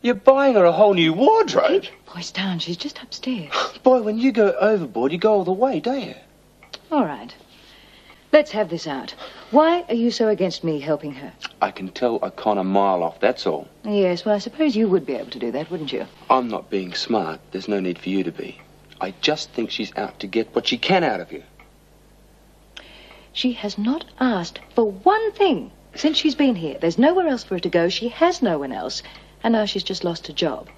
You're buying her a whole new wardrobe? Keep your voice down. She's just upstairs. Boy, when you go overboard, you go all the way, don't you? All right. Let's have this out. Why are you so against me helping her? I can tell a con a mile off, that's all. Yes, well, I suppose you would be able to do that, wouldn't you? I'm not being smart. There's no need for you to be. I just think she's out to get what she can out of you. She has not asked for one thing since she's been here. There's nowhere else for her to go. She has no one else. And now she's just lost her job.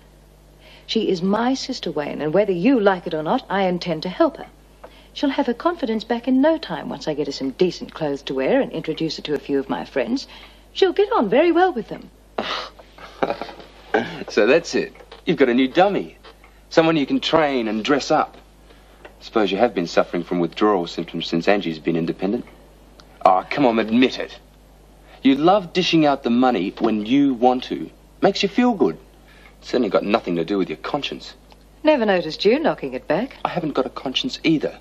She is my sister, Wayne, and whether you like it or not, I intend to help her. She'll have her confidence back in no time once I get her some decent clothes to wear and introduce her to a few of my friends. She'll get on very well with them. So that's it. You've got a new dummy. Someone you can train and dress up. Suppose you have been suffering from withdrawal symptoms since Angie's been independent. Oh, come on, admit it. You love dishing out the money when you want to. Makes you feel good. It's certainly got nothing to do with your conscience. Never noticed you knocking it back. I haven't got a conscience either.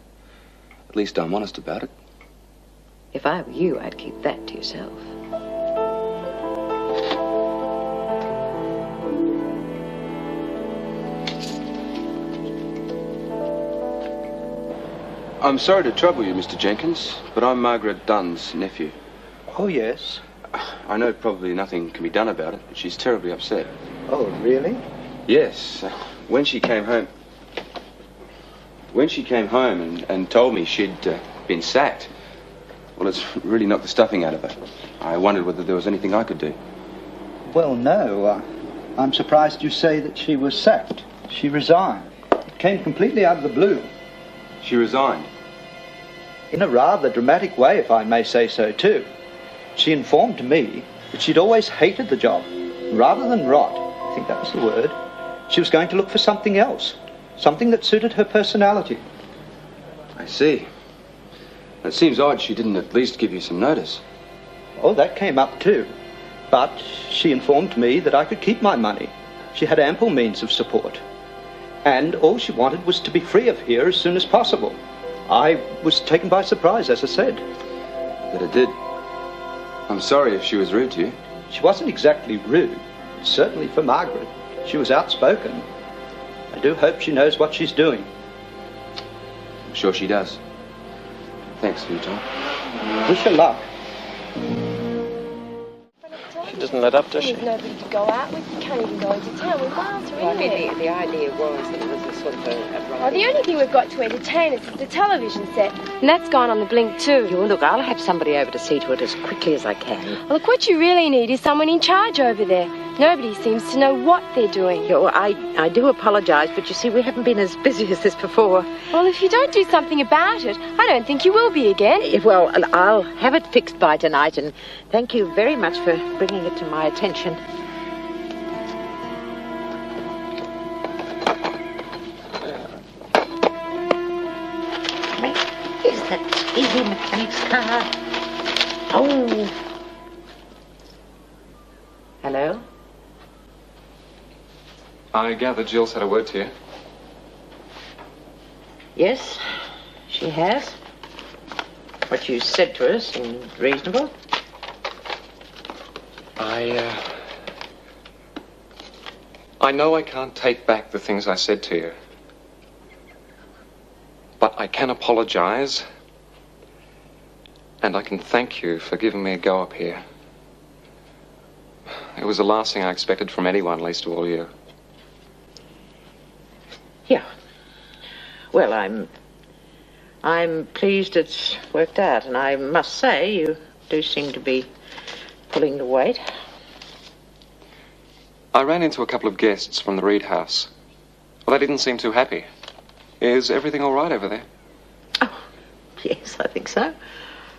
At least I'm honest about it. If I were you, I'd keep that to yourself. I'm sorry to trouble you, Mr. Jenkins, but I'm Margaret Dunn's nephew. Oh, yes. I know probably nothing can be done about it, but she's terribly upset. Oh, really? Yes. When she came home and told me she'd been sacked, well, it's really knocked the stuffing out of her. I wondered whether there was anything I could do. Well, no. I'm surprised you say that she was sacked. She resigned. It came completely out of the blue. She resigned? In a rather dramatic way, if I may say so, too. She informed me that she'd always hated the job. Rather than rot, I think that was the word, she was going to look for something else. Something that suited her personality. I see. It seems odd she didn't at least give you some notice. Oh, that came up too. But she informed me that I could keep my money. She had ample means of support. And all she wanted was to be free of here as soon as possible. I was taken by surprise, as I said. But it did. I'm sorry if she was rude to you. She wasn't exactly rude. Certainly for Margaret. She was outspoken. I do hope she knows what she's doing. I'm sure she does. Thanks for your time. Wish her luck. She doesn't let up, does she? There's nobody to go out with. You can't even go into town with Martha, Well, I mean, the idea was that it was a sort of a Well, the only thing we've got to entertain us is the television set. And that's gone on the blink, too. You look, I'll have somebody over to see to it as quickly as I can. Well, look, what you really need is someone in charge over there. Nobody seems to know what they're doing. Yeah, well, I do apologise, but you see, we haven't been as busy as this before. Well, if you don't do something about it, I don't think you will be again. Well, I'll have it fixed by tonight, and thank you very much for bringing it to my attention. Is that TV mechanic's car? Oh. Hello? I gather Jill's had a word to you. Yes, she has. What you said to her seemed reasonable. I know I can't take back the things I said to you. But I can apologize. And I can thank you for giving me a go up here. It was the last thing I expected from anyone, least of all you. Yeah. Well, I'm pleased it's worked out, and I must say you do seem to be pulling the weight. I ran into a couple of guests from the Reed house. Well, they didn't seem too happy. Is everything all right over there? Oh, yes, I think so.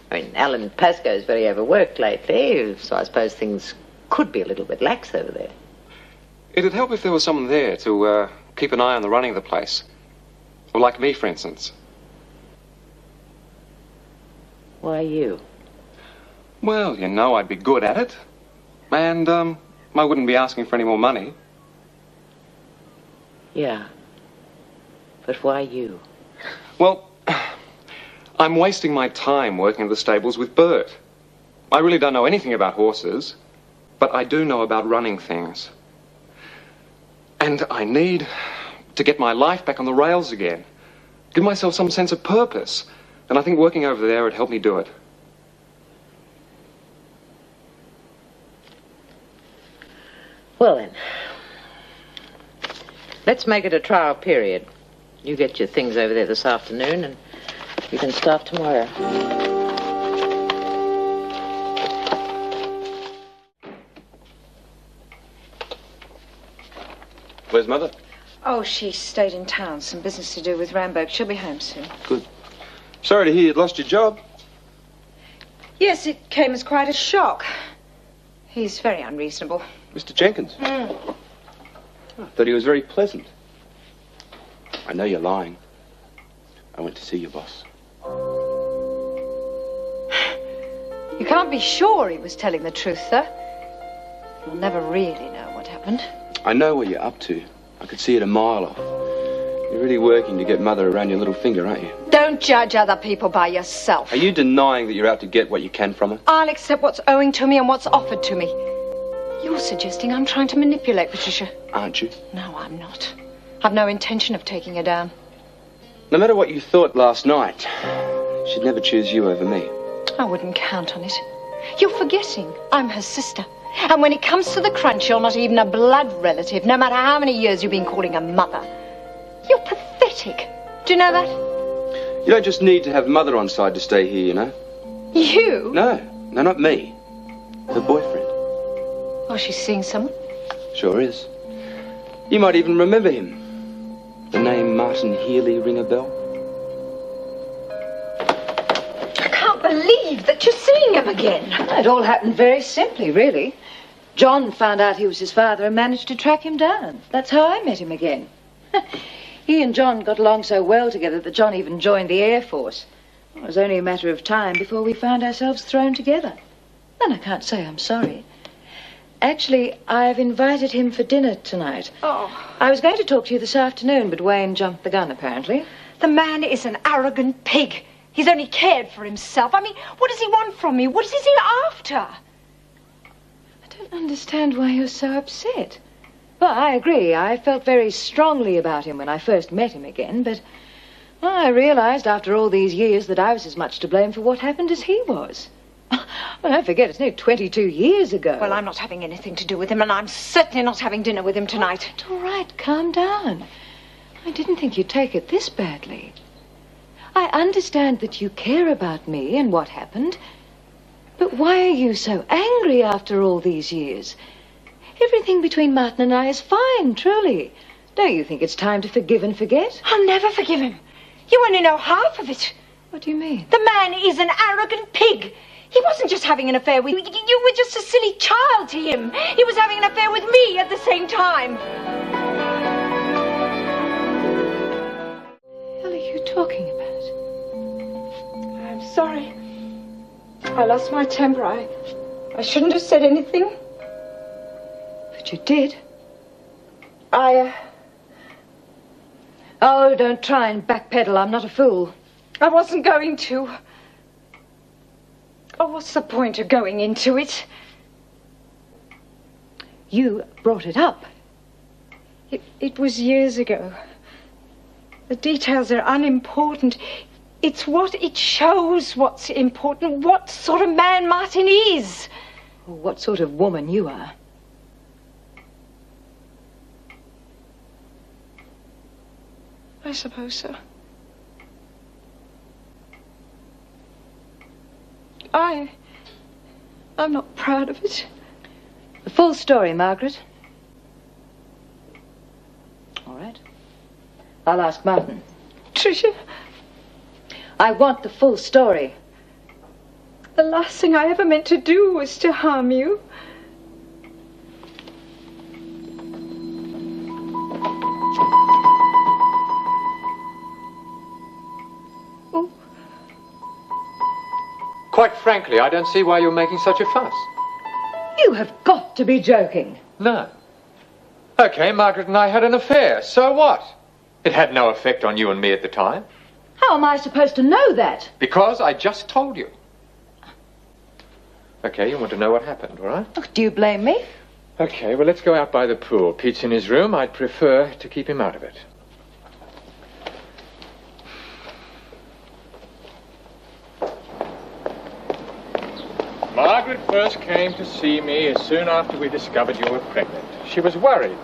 I mean, Alan Pascoe's very overworked lately, so I suppose things could be a little bit lax over there. It'd help if there was someone there to keep an eye on the running of the place. Or like me, for instance. Why you? Well, you know I'd be good at it. And, I wouldn't be asking for any more money. Yeah. But why you? Well, I'm wasting my time working at the stables with Bert. I really don't know anything about horses, but I do know about running things. And I need to get my life back on the rails again. Give myself some sense of purpose. And I think working over there would help me do it. Well then, let's make it a trial period. You get your things over there this afternoon and you can start tomorrow. Where's Mother? Oh, she stayed in town. Some business to do with Rambo. She'll be home soon. Good. Sorry to hear you'd lost your job. Yes, it came as quite a shock. He's very unreasonable. Mr. Jenkins? I thought he was very pleasant. I know you're lying. I went to see your boss. You can't be sure he was telling the truth, though. You'll never really know what happened. I know what you're up to. I could see it a mile off. You're really working to get Mother around your little finger, aren't you? Don't judge other people by yourself. Are you denying that you're out to get what you can from her? I'll accept what's owing to me and what's offered to me. You're suggesting I'm trying to manipulate Patricia. Aren't you? No, I'm not. I've no intention of taking her down. No matter what you thought last night, she'd never choose you over me. I wouldn't count on it. You're forgetting I'm her sister. And when it comes to the crunch, you're not even a blood relative, no matter how many years you've been calling her Mother. You're pathetic. Do you know that? You don't just need to have Mother on side to stay here, you know. You? No, not me. Her boyfriend. Oh, she's seeing someone? Sure is. You might even remember him. The name Martin Healy ring a bell? I can't believe that you're seeing him again. It all happened very simply, really. John found out he was his father and managed to track him down. That's how I met him again. He and John got along so well together that John even joined the Air Force. It was only a matter of time before we found ourselves thrown together. And I can't say I'm sorry. Actually, I've invited him for dinner tonight. Oh. I was going to talk to you this afternoon, but Wayne jumped the gun, apparently. The man is an arrogant pig. He's only cared for himself. I mean, what does he want from me? What is he after? I don't understand why you're so upset. Well, I agree. I felt very strongly about him when I first met him again, but I realized after all these years that I was as much to blame for what happened as he was. Well, don't forget, it's nearly 22 years ago. Well, I'm not having anything to do with him, and I'm certainly not having dinner with him tonight. All right, calm down. I didn't think you'd take it this badly. I understand that you care about me and what happened, but why are you so angry after all these years? Everything between Martin and I is fine, truly. Don't you think it's time to forgive and forget? I'll never forgive him. You only know half of it. What do you mean? The man is an arrogant pig. He wasn't just having an affair with you. You were just a silly child to him. He was having an affair with me at the same time. What are you talking about? I'm sorry. I lost my temper. I shouldn't have said anything. But you did. Oh, don't try and backpedal. I'm not a fool. I wasn't going to. Oh, what's the point of going into it? You brought it up. It was years ago. The details are unimportant. It's what it shows what's important, what sort of man Martin is. Or what sort of woman you are. I suppose so. I'm not proud of it. The full story, Margaret. All right. I'll ask Martin. Tricia, I want the full story. the last thing I ever meant to do was to harm you. Quite frankly, I don't see why you're making such a fuss. You have got to be joking. No. Okay, Margaret and I had an affair. So what? It had no effect on you and me at the time. How am I supposed to know that? Because I just told you. Okay, you want to know what happened, all right? Oh, do you blame me? Okay, well, let's go out by the pool. Pete's in his room. I'd prefer to keep him out of it. Margaret first came to see me as soon after we discovered you were pregnant. She was worried.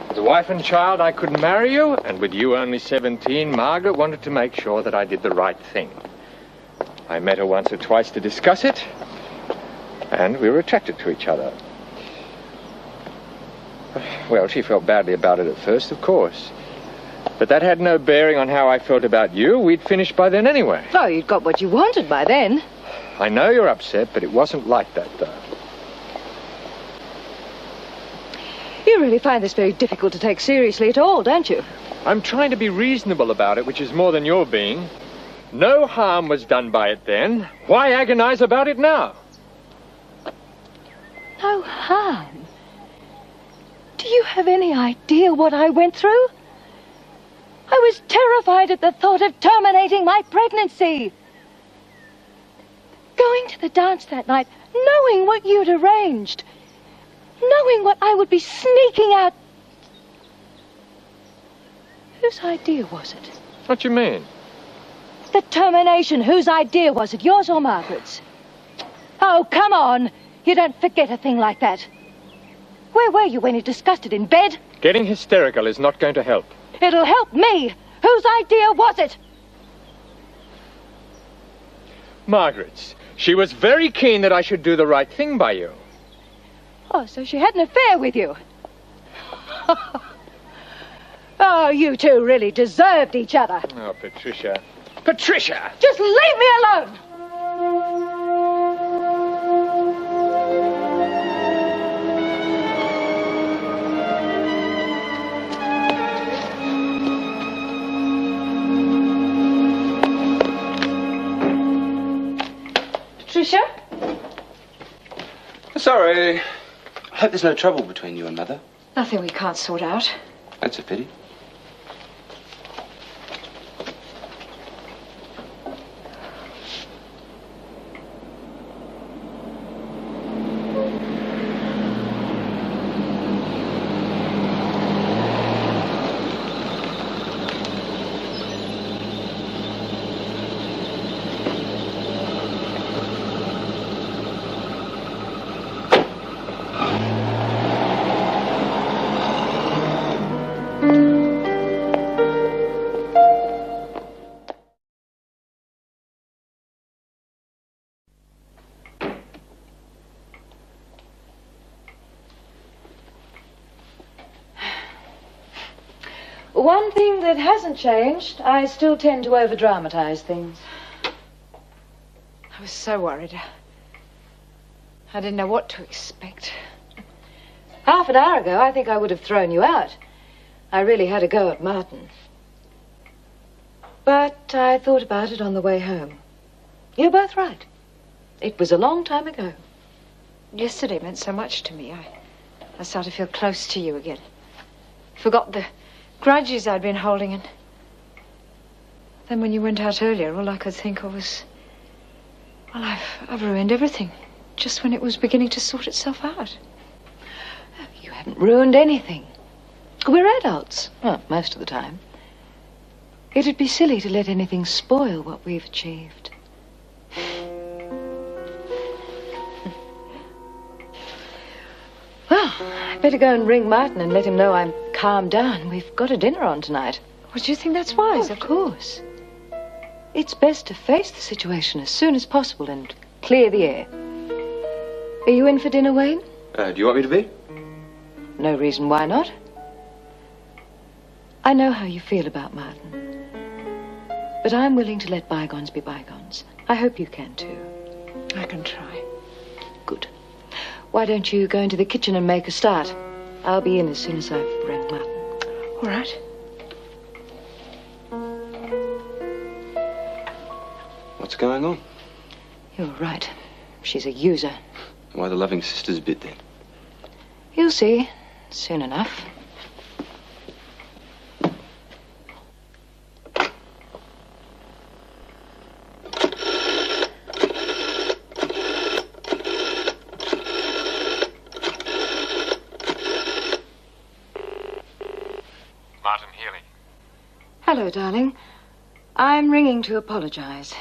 As a wife and child, I couldn't marry you, and with you only 17, Margaret wanted to make sure that I did the right thing. I met her once or twice to discuss it, and we were attracted to each other. Well, she felt badly about it at first, of course. But that had no bearing on how I felt about you. We'd finished by then anyway. Oh, you'd got what you wanted by then. I know you're upset, but it wasn't like that, though. You really find this very difficult to take seriously at all, don't you? I'm trying to be reasonable about it, which is more than you're being. No harm was done by it then. Why agonize about it now? No harm? Do you have any idea what I went through? I was terrified at the thought of terminating my pregnancy. Going to the dance that night, knowing what you'd arranged, knowing what I would be sneaking out. Whose idea was it? What do you mean? The termination. Whose idea was it? Yours or Margaret's? Oh, come on. You don't forget a thing like that. Where were you when you discussed it? In bed? Getting hysterical is not going to help. It'll help me. Whose idea was it? Margaret's. She was very keen that I should do the right thing by you. Oh, so she had an affair with you. Oh, you two really deserved each other. Oh, Patricia. Patricia! Just leave me alone! Patricia? Sorry. I hope there's no trouble between you and Mother. Nothing we can't sort out. That's a pity. One thing that hasn't changed, I still tend to over-dramatize things. I was so worried. I didn't know what to expect. Half an hour ago, I think I would have thrown you out. I really had a go at Martin. But I thought about it on the way home. You're both right. It was a long time ago. Yesterday meant so much to me. I started to feel close to you again. Forgot the grudges I'd been holding, and then when you went out earlier, all I could think of was, well, I've ruined everything just when it was beginning to sort itself out. You haven't ruined anything. We're adults. Well, most of the time. It'd be silly to let anything spoil what we've achieved. Well, I'd better go and ring Martin and let him know I'm calmed down. We've got a dinner on tonight. Well, do you think that's wise? Oh, of course. It's best to face the situation as soon as possible and clear the air. Are you in for dinner, Wayne? Do you want me to be? No reason why not. I know how you feel about Martin. But I'm willing to let bygones be bygones. I hope you can too. I can try. Good. Why don't you go into the kitchen and make a start? I'll be in as soon as I've rang Martin. All right. What's going on? You're right. She's a user. Why the loving sisters bit then? You'll see. Soon enough. Martin Healy. Hello, darling. I'm ringing to apologize.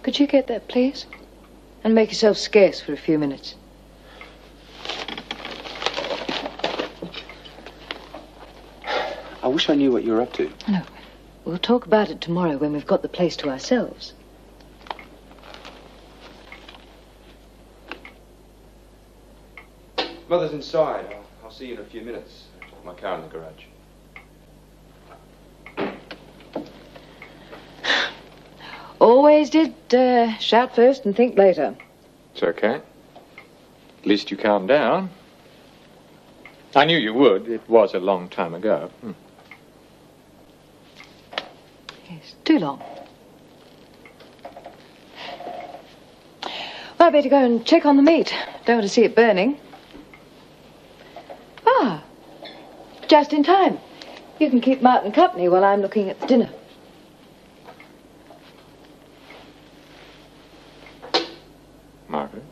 Could you get that, please? And make yourself scarce for a few minutes. I wish I knew what you're up to. No. We'll talk about it tomorrow when we've got the place to ourselves. Mother's inside. I'll see you in a few minutes. I've got my car in the garage. Always did shout first and think later. It's okay. At least you calmed down. I knew you would. It was a long time ago. Yes, too long. Well, I better go and check on the meat. Don't want to see it burning. Ah, just in time. You can keep Martin company while I'm looking at the dinner. Margaret?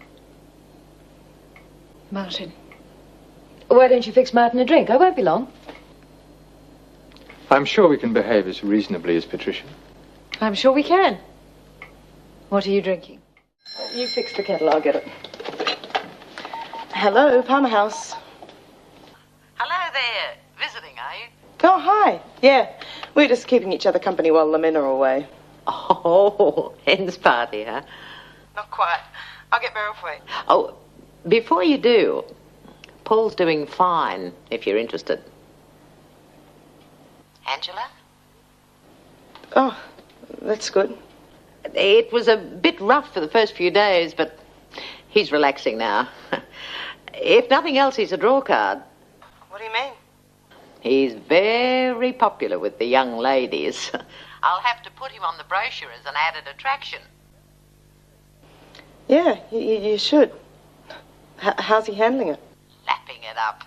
Martin. Why don't you fix Martin a drink? I won't be long. I'm sure we can behave as reasonably as Patricia. I'm sure we can. What are you drinking? You fix the kettle, I'll get it. Hello, Palmer House. Hello there. Visiting, are you? Oh, hi. Yeah, we're just keeping each other company while the men are away. Oh, hen's party, huh? Not quite. I'll get Beryl for you. Oh, before you do, Paul's doing fine, if you're interested. Angela? Oh, that's good. It was a bit rough for the first few days, but he's relaxing now. If nothing else, he's a draw card. What do you mean? He's very popular with the young ladies. I'll have to put him on the brochure as an added attraction. Yeah, you should. How's he handling it? Lapping it up.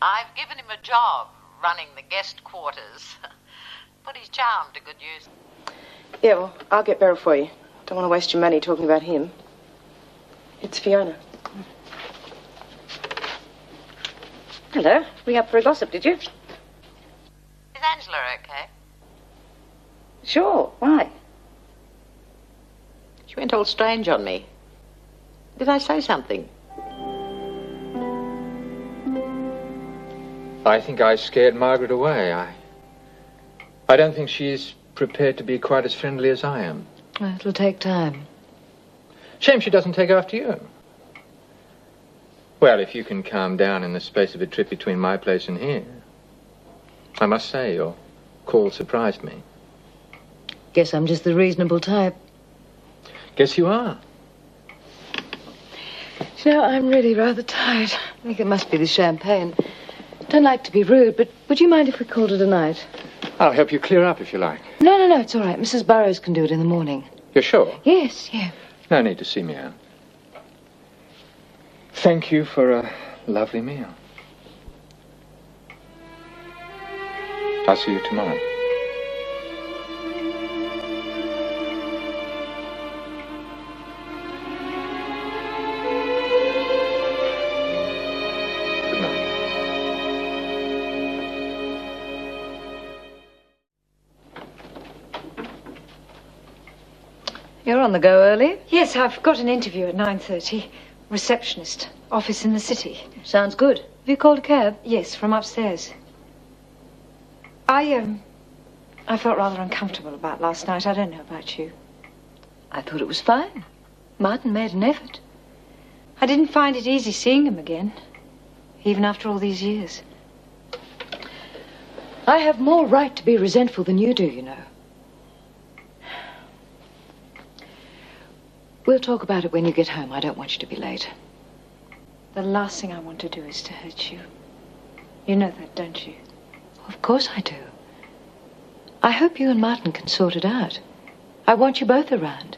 I've given him a job running the guest quarters. Put his charm to good use. Yeah, well, I'll get Beryl for you. Don't want to waste your money talking about him. It's Fiona. Hello. Ring up for a gossip, did you? Is Angela okay? Sure. Why? She went all strange on me. Did I say something? I think I scared Margaret away. I don't think she's prepared to be quite as friendly as I am. Well, it'll take time. Shame she doesn't take after you. Well, if you can calm down in the space of a trip between my place and here. I must say, your call surprised me. Guess I'm just the reasonable type. Guess you are. You know, I'm really rather tired. I think it must be the champagne. Don't like to be rude, but would you mind if we called it a night? I'll help you clear up if you like. No, it's all right. Mrs. Burrows can do it in the morning. You're sure? Yes, yeah. No need to see me out. Thank you for a lovely meal. I'll see you tomorrow. Good night. You're on the go early? Yes, I've got an interview at 9:30. Receptionist. Office in the city. Sounds good. Have you called a cab? Yes, from upstairs. I felt rather uncomfortable about last night. I don't know about you. I thought it was fine. Martin made an effort. I didn't find it easy seeing him again, even after all these years. I have more right to be resentful than you do, you know. We'll talk about it when you get home. I don't want you to be late. The last thing I want to do is to hurt you. You know that, don't you? Of course I do. I hope you and Martin can sort it out. I want you both around.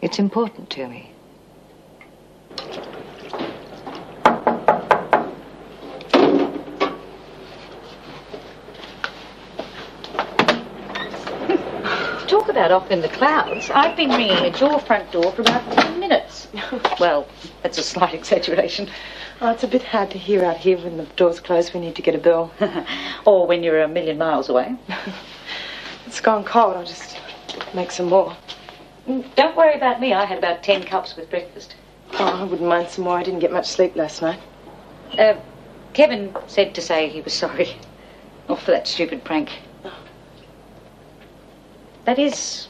It's important to me. Talk about off in the clouds. I've been ringing at your front door for about 10 minutes. Well, That's a slight exaggeration. Oh, it's a bit hard to hear out here when the door's closed. We need to get a bill. Or when you're 1,000,000 miles away. It's gone cold. I'll just make some more. Don't worry about me. I had about 10 cups with breakfast. Oh, I wouldn't mind some more. I didn't get much sleep last night. Kevin said to say he was sorry. Not for that stupid prank. Oh. That is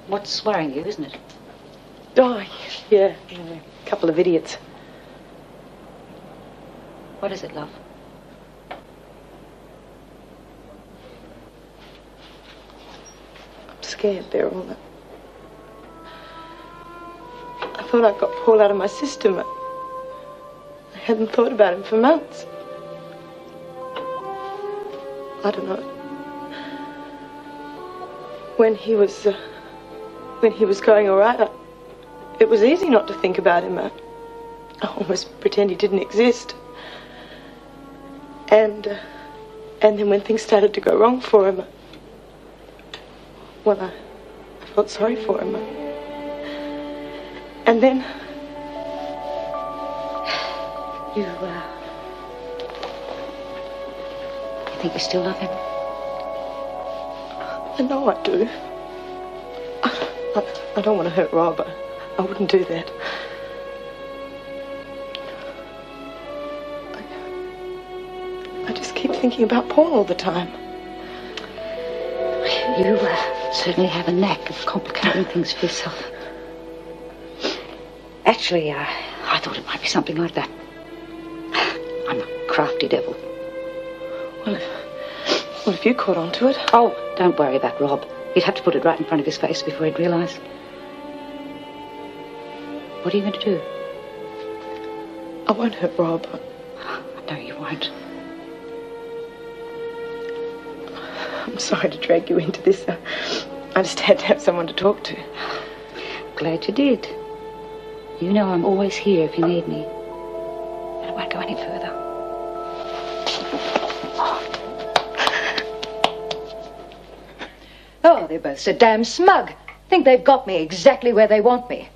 what's worrying you, isn't it? Oh, yeah. A couple of idiots. What is it, love? I'm scared, Beryl. I thought I got Paul out of my system. I hadn't thought about him for months. I don't know. When he was going all right, it was easy not to think about him. I almost pretend he didn't exist. And then when things started to go wrong for him, well, I felt sorry for him. And then... You think you still love him? I know I do. I don't want to hurt Rob. I wouldn't do that. I just keep thinking about Paul all the time. You certainly have a knack of complicating things for yourself. Actually, I thought it might be something like that. I'm a crafty devil. Well, if you caught on to it... Oh, don't worry about Rob. You'd have to put it right in front of his face before he'd realise. What are you going to do? I won't hurt Rob. No, you won't. I'm sorry to drag you into this. I just had to have someone to talk to. Glad you did. You know I'm always here if you need me. And I won't go any further. Oh, they're both so damn smug. Think they've got me exactly where they want me.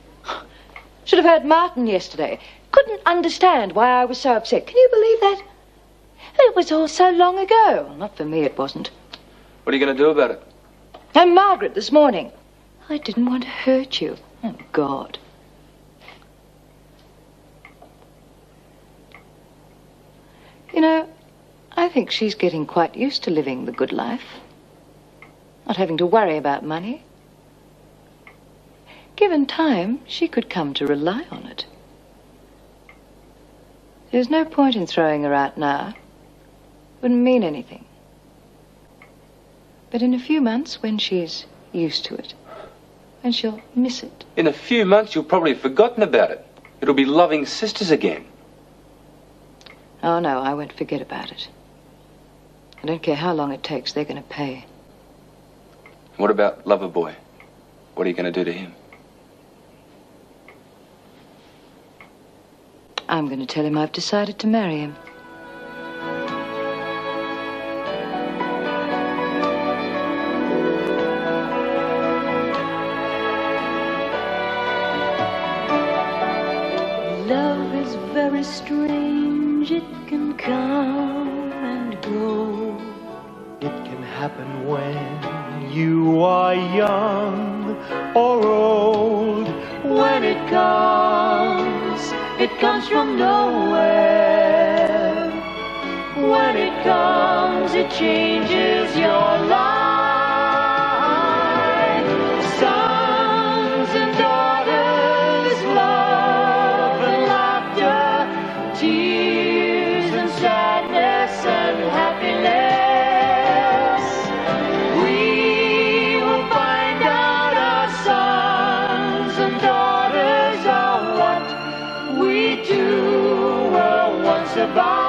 Should have heard Martin yesterday. Couldn't understand why I was so upset. Can you believe that? It was all so long ago. Well, not for me, it wasn't. What are you going to do about it? And Margaret this morning. I didn't want to hurt you. Oh, God. You know, I think she's getting quite used to living the good life. Not having to worry about money. Given time, she could come to rely on it. There's no point in throwing her out now. Wouldn't mean anything. But in a few months, when she's used to it, and she'll miss it. In a few months, you'll probably have forgotten about it. It'll be loving sisters again. Oh, no, I won't forget about it. I don't care how long it takes, they're going to pay. What about Loverboy? What are you going to do to him? I'm going to tell him I've decided to marry him. Love is very strange. It can come and go. It can happen when you are young or old. When it comes from nowhere. When it comes, it changes your life. Sons and daughters, love and laughter, tears and sadness and happiness. We will find out our sons and daughters are what we two were once about.